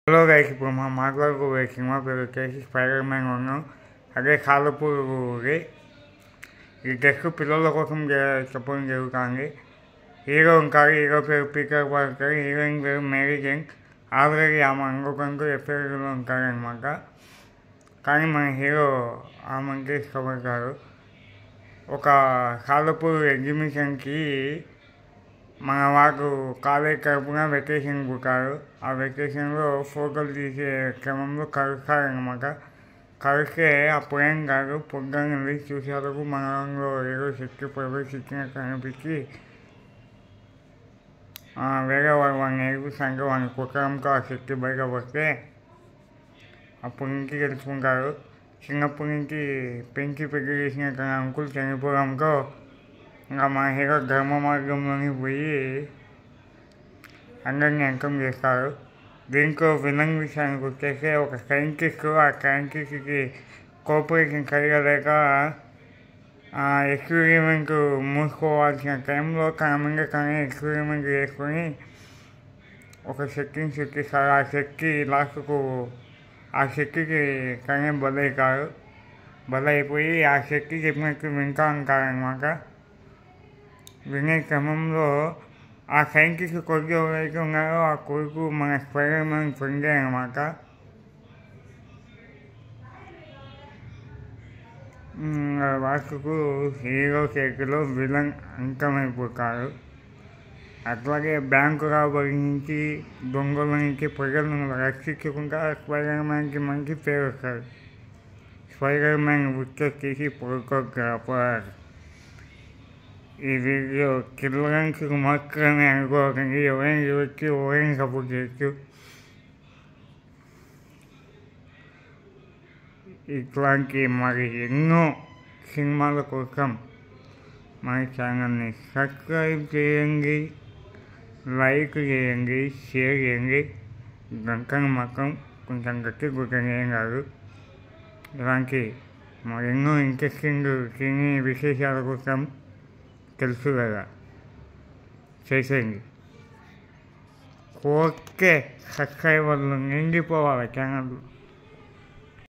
Hello guys, ఇప్పుడు మనం మాట్లాడుకోబోయే cinema పేరు వచ్చేసి స్పైడర్ మ్యాన్ 1. అదే కాలపూరి. ఈ టెస్ట్ పిల్లల కోసం చెప్పడం జరుగుతుంది. హీరో ఉంటారు. హీరో పేరు పీటర్ పార్కర్, హీరోయిన్ పేరు మేరీ జేన్. ఆల్రెడీ ఆమె ఇంకొకరు ఎఫ్ఐఆర్లో ఉంటారనమాట. కానీ మన హీరో ఆమెకి ఇష్టపడతారు. ఒక కాలపూరి ఎగ్జిబిషన్కి మన వాళ్ళు కాలేజ్ తరపున వెకేషన్ పుట్టారు. ఆ వెకేషన్లో ఫోటోలు తీసే క్రమంలో కలుస్తారనమాట. కలిస్తే అప్పుడేం కాదు, పొద్దున్న వెళ్ళి చూసేందుకు మనలో ఏదో శక్తి ప్రవేశించినట్టు అనిపించి వేరే వాళ్ళని నేర్పిస్తానికి వాళ్ళని కుట్టడంతో ఆ శక్తి బయటపడితే అప్పటి నుంచి తెలుసుకుంటారు. చిన్నప్పటి నుంచి పెంచి పెళ్లి చేసిన తన అంకుల్ చనిపోవడంతో ఇంకా మన హీరో ధర్మ మార్గంలోని పోయి అందరినీ అంతం చేస్తారు. దీంట్లో విలన్ విషయానికి వచ్చేస్తే ఒక సైంటిస్ట్, ఆ సైంటిస్ట్కి కోఆపరేషన్ కలగలేక ఎక్స్పెరిమెంట్ మూసుకోవాల్సిన టైంలో తన మీద తనే ఎక్స్పెరిమెంట్ చేసుకొని ఒక శక్తిని సృష్టిస్తారు. ఆ శక్తి లాస్ట్కు ఆ శక్తికి తనే బలైపోయి ఆ శక్తి చెప్పినట్టు వింటా ఉంటారనమాట. వినే క్రమంలో ఆ సైంటిస్ట్ కొడుకు ఎవరైతే ఉన్నారో ఆ కొడుకు మన స్పైడర్ మ్యాన్ ఫ్రెండే అనమాట. వాసుకు హీరో చేతిలో విలన్ అంతమైపోతారు. అట్లాగే బ్యాంకు రాబడి నుంచి, దొంగల నుంచి ప్రజలను రక్షించకుండా స్పైడర్ మ్యాన్కి మంచి పేరు వస్తారు. స్పైడర్ మ్యాన్ వచ్చేసి ఫోటోగ్రాఫర్. ఈ వీడియో చిల్డ్రన్స్ మాత్రమే అనుకోకండి, ఎవరైనా చూడొచ్చు, ఎవరైనా సపోర్ట్ చేయొచ్చు. ఇట్లాంటి మరి ఎన్నో సినిమాల కోసం మన ఛానల్ని సబ్స్క్రైబ్ చేయండి, లైక్ చేయండి, షేర్ చేయండి. గంటను మాత్రం కొంచెం గట్టి గుర్తని ఏం కాదు. ఇలాంటి మరెన్నో ఇంట్రెస్టింగ్ సినీ విశేషాల కోసం తెలుసు కదా, చేసేయండి. ఓకే, సబ్స్క్రైబర్లు నిండిపోవాలి ఛానల్.